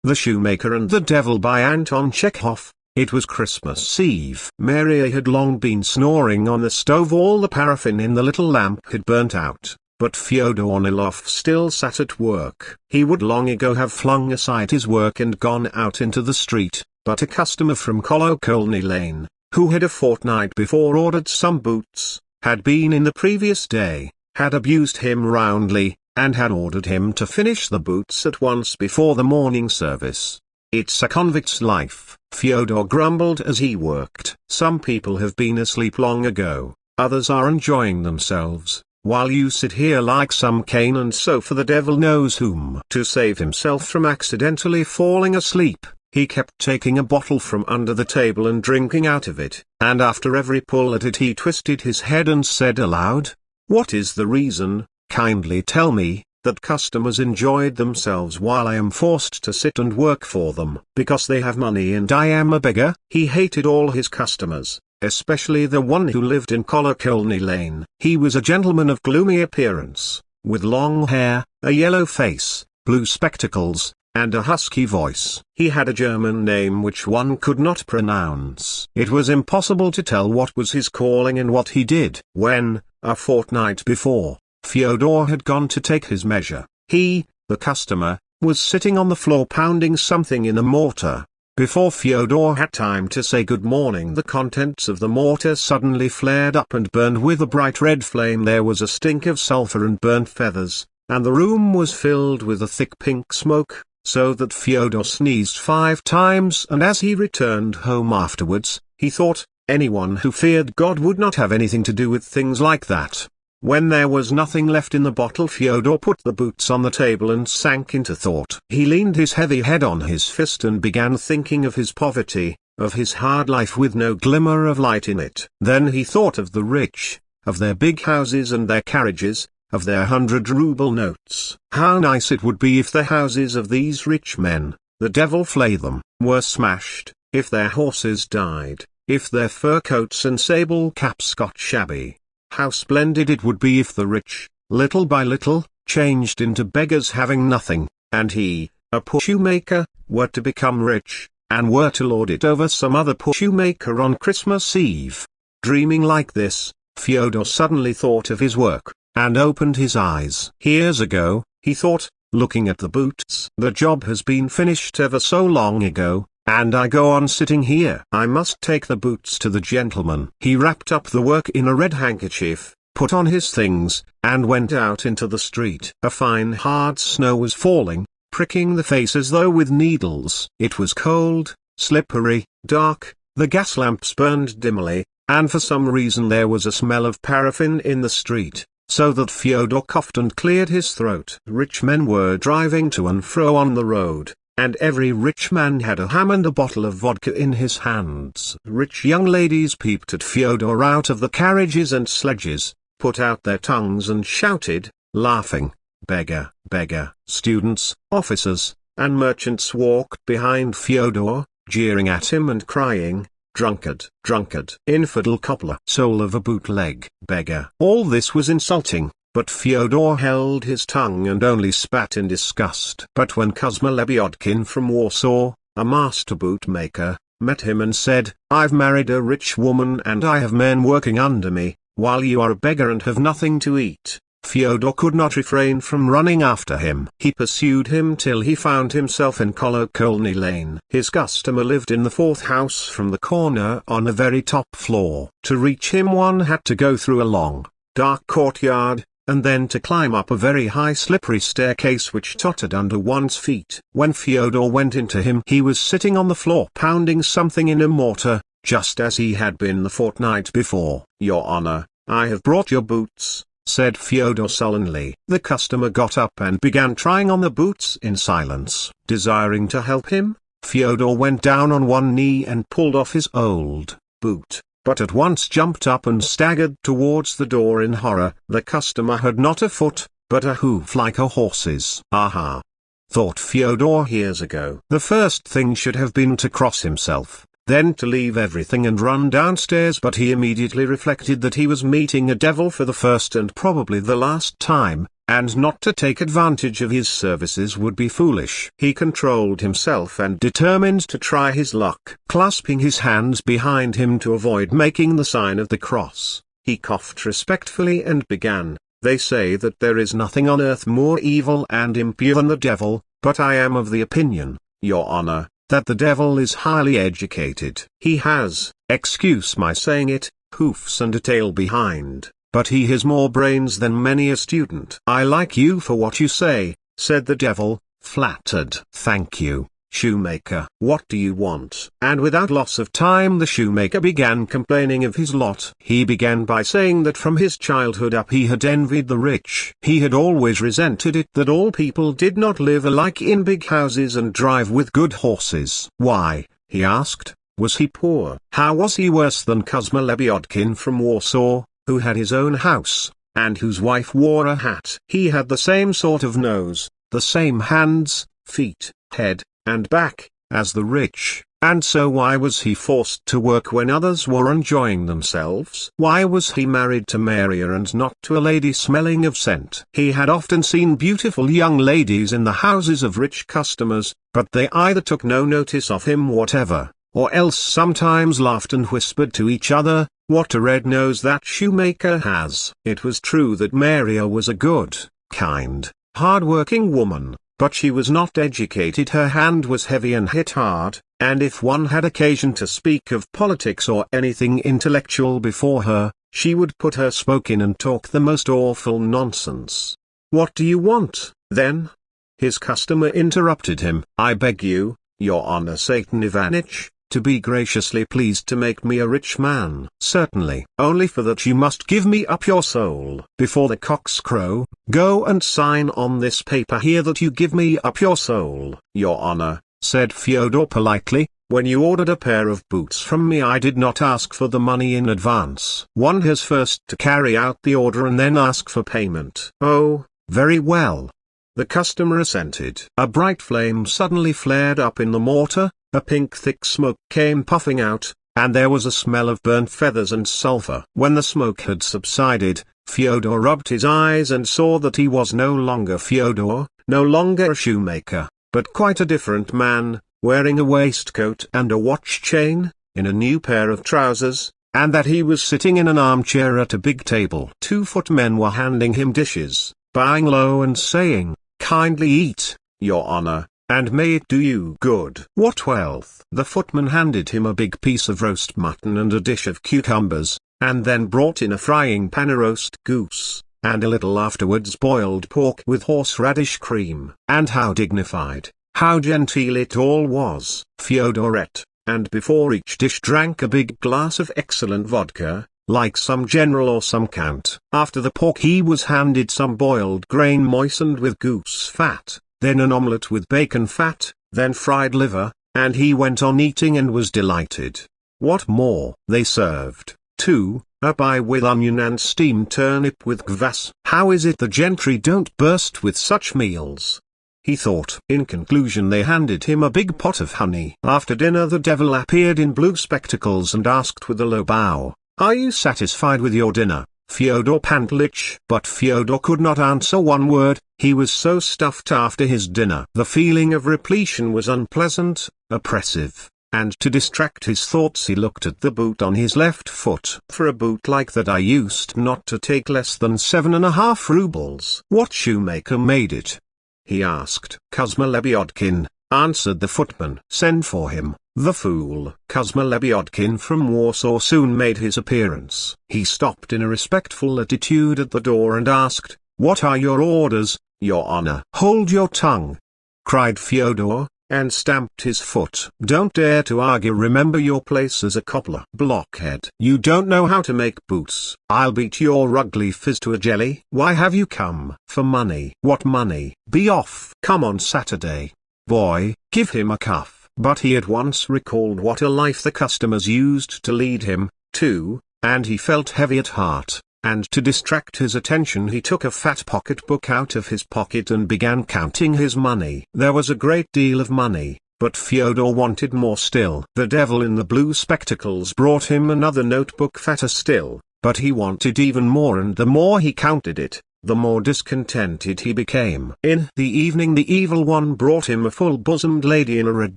The Shoemaker and the Devil by Anton Chekhov. It was Christmas Eve. Mary had long been snoring on the stove. All the paraffin in the little lamp had burnt out, but Fyodor Nilov still sat at work. He would long ago have flung aside his work and gone out into the street, but a customer from Kolokolny Lane, who had a fortnight before ordered some boots, had been in the previous day, had abused him roundly, and had ordered him to finish the boots at once before the morning service. "It's a convict's life," Fyodor grumbled as he worked. "Some people have been asleep long ago, others are enjoying themselves, while you sit here like some Cain and so for the devil knows whom." To save himself from accidentally falling asleep, he kept taking a bottle from under the table and drinking out of it, and after every pull at it he twisted his head and said aloud, "What is the reason, kindly tell me, that customers enjoyed themselves while I am forced to sit and work for them? Because they have money and I am a beggar?" He hated all his customers, especially the one who lived in Kolokolny Lane. He was a gentleman of gloomy appearance, with long hair, a yellow face, blue spectacles, and a husky voice. He had a German name which one could not pronounce. It was impossible to tell what was his calling and what he did. When, a fortnight before, Fyodor had gone to take his measure, he, the customer, was sitting on the floor pounding something in a mortar. Before Fyodor had time to say good morning, the contents of the mortar suddenly flared up and burned with a bright red flame. There was a stink of sulfur and burnt feathers, and the room was filled with a thick pink smoke, so that Fyodor sneezed 5 times, and as he returned home afterwards, he thought, anyone who feared God would not have anything to do with things like that. When there was nothing left in the bottle, Fyodor put the boots on the table and sank into thought. He leaned his heavy head on his fist and began thinking of his poverty, of his hard life with no glimmer of light in it. Then he thought of the rich, of their big houses and their carriages, of their 100-ruble notes. How nice it would be if the houses of these rich men, the devil flay them, were smashed, if their horses died, if their fur coats and sable caps got shabby. How splendid it would be if the rich, little by little, changed into beggars having nothing, and he, a poor shoemaker, were to become rich, and were to lord it over some other poor shoemaker on Christmas Eve. Dreaming like this, Fyodor suddenly thought of his work, and opened his eyes. Years ago, he thought, looking at the boots, the job has been finished ever so long ago, and I go on sitting here. I must take the boots to the gentleman. He wrapped up the work in a red handkerchief, put on his things, and went out into the street. A fine hard snow was falling, pricking the face as though with needles. It was cold, slippery, dark, the gas lamps burned dimly, and for some reason there was a smell of paraffin in the street, so that Fyodor coughed and cleared his throat. Rich men were driving to and fro on the road, and every rich man had a ham and a bottle of vodka in his hands. Rich young ladies peeped at Fyodor out of the carriages and sledges, put out their tongues and shouted, laughing, "Beggar, beggar!" Students, officers, and merchants walked behind Fyodor, jeering at him and crying, "Drunkard, drunkard, infidel cobbler, soul of a bootleg, beggar." All this was insulting, but Fyodor held his tongue and only spat in disgust. But when Kuzma Lebyodkin from Warsaw, a master bootmaker, met him and said, "I've married a rich woman and I have men working under me, while you are a beggar and have nothing to eat," Fyodor could not refrain from running after him. He pursued him till he found himself in Kolokolny Lane. His customer lived in the 4th house from the corner on a very top floor. To reach him one had to go through a long, dark courtyard, and then to climb up a very high slippery staircase which tottered under one's feet. When Fyodor went into him, he was sitting on the floor pounding something in a mortar, just as he had been the fortnight before. "Your honor, I have brought your boots," said Fyodor sullenly. The customer got up and began trying on the boots in silence. Desiring to help him, Fyodor went down on one knee and pulled off his old boot, but at once jumped up and staggered towards the door in horror. The customer had not a foot, but a hoof like a horse's. "Aha!" thought Fyodor years ago. The first thing should have been to cross himself, then to leave everything and run downstairs. But he immediately reflected that he was meeting a devil for the first and probably the last time, and not to take advantage of his services would be foolish. He controlled himself and determined to try his luck. Clasping his hands behind him to avoid making the sign of the cross, he coughed respectfully and began, "They say that there is nothing on earth more evil and impure than the devil, but I am of the opinion, Your Honor, that the devil is highly educated. He has, excuse my saying it, hoofs and a tail behind, but he has more brains than many a student." "I like you for what you say," said the devil, flattered. "Thank you, shoemaker. What do you want?" And without loss of time the shoemaker began complaining of his lot. He began by saying that from his childhood up he had envied the rich. He had always resented it that all people did not live alike in big houses and drive with good horses. Why, he asked, was he poor? How was he worse than Kuzma Lebiodkin from Warsaw, who had his own house, and whose wife wore a hat? He had the same sort of nose, the same hands, feet, head, and back, as the rich, and so why was he forced to work when others were enjoying themselves? Why was he married to Maria and not to a lady smelling of scent? He had often seen beautiful young ladies in the houses of rich customers, but they either took no notice of him whatever, or else sometimes laughed and whispered to each other, "What a red nose that shoemaker has." It was true that Maria was a good, kind, hard-working woman, but she was not educated. Her hand was heavy and hit hard, and if one had occasion to speak of politics or anything intellectual before her, she would put her spoke in and talk the most awful nonsense. "What do you want, then?" his customer interrupted him. "I beg you, Your Honor Satan Ivanitch, to be graciously pleased to make me a rich man." "Certainly. Only for that you must give me up your soul." "Before the cocks crow, go and sign on this paper here that you give me up your soul." "Your Honor," said Fyodor politely, "when you ordered a pair of boots from me I did not ask for the money in advance. One has first to carry out the order and then ask for payment." "Oh, very well." The customer assented. A bright flame suddenly flared up in the mortar, a pink thick smoke came puffing out, and there was a smell of burnt feathers and sulfur. When the smoke had subsided, Fyodor rubbed his eyes and saw that he was no longer Fyodor, no longer a shoemaker, but quite a different man, wearing a waistcoat and a watch chain, in a new pair of trousers, and that he was sitting in an armchair at a big table. 2 footmen were handing him dishes, bowing low and saying, "Kindly eat, Your Honor, and may it do you good." "What wealth!" The footman handed him a big piece of roast mutton and a dish of cucumbers, and then brought in a frying pan of roast goose, and a little afterwards boiled pork with horseradish cream. And how dignified, how genteel it all was. Fyodor ate, and before each dish drank a big glass of excellent vodka, like some general or some count. After the pork he was handed some boiled grain moistened with goose fat, then an omelette with bacon fat, then fried liver, and he went on eating and was delighted. What more? They served, too, a pie with onion and steamed turnip with kvass. How is it the gentry don't burst with such meals? He thought. In conclusion they handed him a big pot of honey. After dinner the devil appeared in blue spectacles and asked with a low bow, "Are you satisfied with your dinner, Fyodor Pantlich?" But Fyodor could not answer one word, he was so stuffed after his dinner. The feeling of repletion was unpleasant, oppressive, and to distract his thoughts he looked at the boot on his left foot. "For a boot like that I used not to take less than 7.5 rubles. What shoemaker made it?" he asked. "Kuzma Lebiodkin," answered the footman. "Send for him." The fool. Kuzma Lebiodkin from Warsaw soon made his appearance. He stopped in a respectful attitude at the door and asked, "What are your orders, Your Honor?" "Hold your tongue!" cried Fyodor, and stamped his foot. "Don't dare to argue. Remember your place as a cobbler." "Blockhead. You don't know how to make boots. I'll beat your ugly phiz to a jelly." "Why have you come?" "For money." "What money?" "Be off." "Come on Saturday." "Boy, give him a cuff." But he at once recalled what a life the customers used to lead him, too, and he felt heavy at heart, and to distract his attention he took a fat pocket-book out of his pocket and began counting his money. There was a great deal of money, but Fyodor wanted more still. The devil in the blue spectacles brought him another notebook fatter still, but he wanted even more, and the more he counted it, the more discontented he became. In the evening the evil one brought him a full-bosomed lady in a red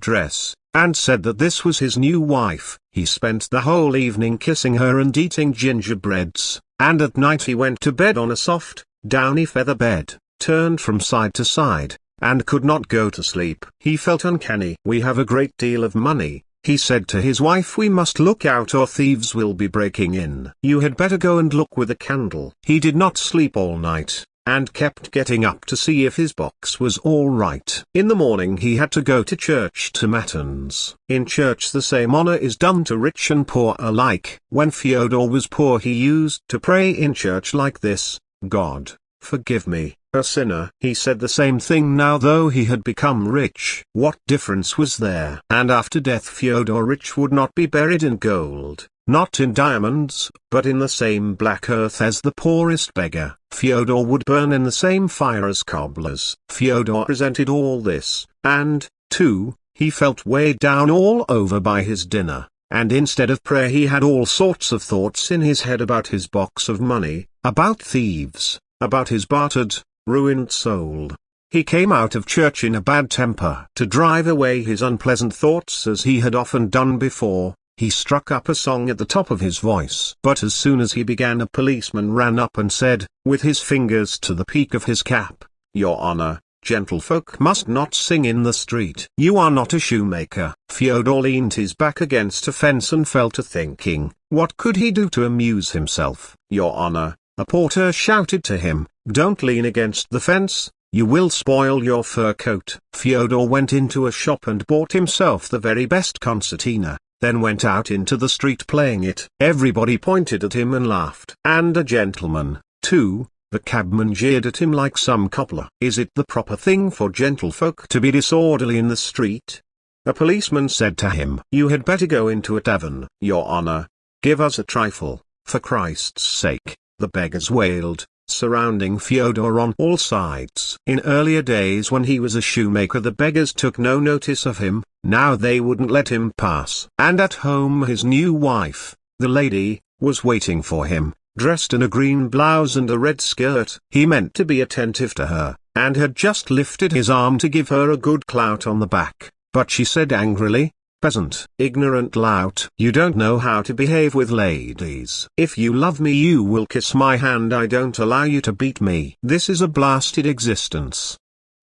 dress, and said that this was his new wife. He spent the whole evening kissing her and eating gingerbreads, and at night he went to bed on a soft, downy feather bed, turned from side to side, and could not go to sleep. He felt uncanny. "We have a great deal of money," he said to his wife. "We must look out or thieves will be breaking in. You had better go and look with a candle." He did not sleep all night, and kept getting up to see if his box was all right. In the morning he had to go to church to matins. In church the same honor is done to rich and poor alike. When Fyodor was poor he used to pray in church like this: "God, forgive me, a sinner." He said the same thing now though he had become rich. What difference was there? And after death Fyodor rich would not be buried in gold, not in diamonds, but in the same black earth as the poorest beggar. Fyodor would burn in the same fire as cobblers. Fyodor resented all this, and, too, he felt weighed down all over by his dinner, and instead of prayer he had all sorts of thoughts in his head about his box of money, about thieves, about his battered, ruined soul. He came out of church in a bad temper. To drive away his unpleasant thoughts as he had often done before, he struck up a song at the top of his voice. But as soon as he began a policeman ran up and said, with his fingers to the peak of his cap, "Your Honor, gentlefolk must not sing in the street. You are not a shoemaker." Fyodor leaned his back against a fence and fell to thinking, what could he do to amuse himself? "Your Honor," a porter shouted to him, "don't lean against the fence, you will spoil your fur coat." Fyodor went into a shop and bought himself the very best concertina, then went out into the street playing it. Everybody pointed at him and laughed. And a gentleman, too, the cabman jeered at him like some cobbler. Is it the proper thing for gentlefolk to be disorderly in the street? A policeman said to him, "You had better go into a tavern." "Your Honor, give us a trifle, for Christ's sake," the beggars wailed, surrounding Fyodor on all sides. In earlier days when he was a shoemaker the beggars took no notice of him, now they wouldn't let him pass. And at home his new wife, the lady, was waiting for him, dressed in a green blouse and a red skirt. He meant to be attentive to her, and had just lifted his arm to give her a good clout on the back, but she said angrily, "Peasant, ignorant lout, you don't know how to behave with ladies. If you love me you will kiss my hand. I don't allow you to beat me." This is a blasted existence,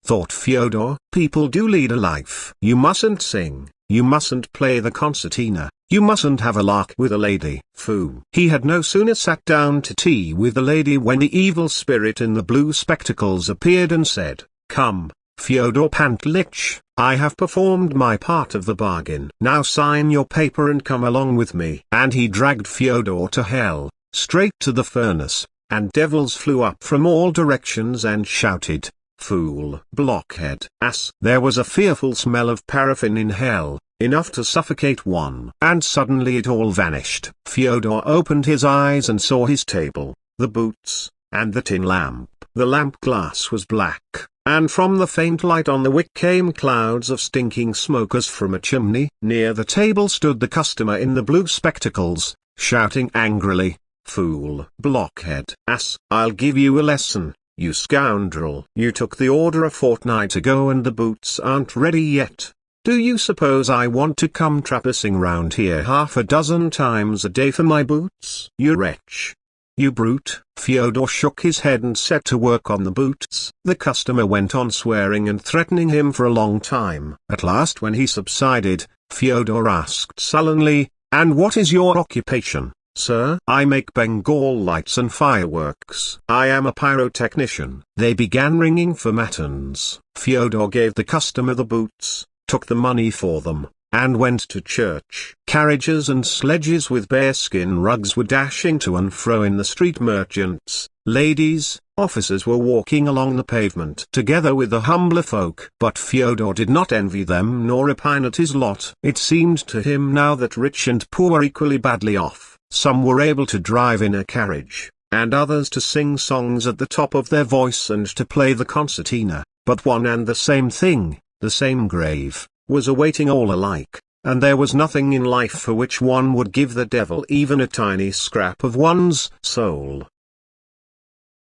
thought Fyodor. People do lead a life. You mustn't sing, you mustn't play the concertina, you mustn't have a lark with a lady. Foo. He had no sooner sat down to tea with the lady when the evil spirit in the blue spectacles appeared and said, "Come, Fyodor Pantlich, I have performed my part of the bargain. Now sign your paper and come along with me." And he dragged Fyodor to hell, straight to the furnace, and devils flew up from all directions and shouted, "Fool, blockhead, ass." There was a fearful smell of paraffin in hell, enough to suffocate one. And suddenly it all vanished. Fyodor opened his eyes and saw his table, the boots, and the tin lamp. The lamp glass was black, and from the faint light on the wick came clouds of stinking smoke as from a chimney. Near the table stood the customer in the blue spectacles, shouting angrily, "Fool, blockhead, ass, I'll give you a lesson, you scoundrel. You took the order a fortnight ago and the boots aren't ready yet. Do you suppose I want to come traipsing round here half a dozen times a day for my boots? You wretch! You brute!" Fyodor shook his head and set to work on the boots. The customer went on swearing and threatening him for a long time. At last when he subsided, Fyodor asked sullenly, "And what is your occupation, sir?" "I make Bengal lights and fireworks. I am a pyrotechnician." They began ringing for matins. Fyodor gave the customer the boots, took the money for them, and went to church. Carriages and sledges with bearskin rugs were dashing to and fro in the street. Merchants, ladies, officers were walking along the pavement together with the humbler folk. But Fyodor did not envy them nor repine at his lot. It seemed to him now that rich and poor were equally badly off. Some were able to drive in a carriage, and others to sing songs at the top of their voice and to play the concertina, but one and the same thing, the same grave, was awaiting all alike, and there was nothing in life for which one would give the devil even a tiny scrap of one's soul.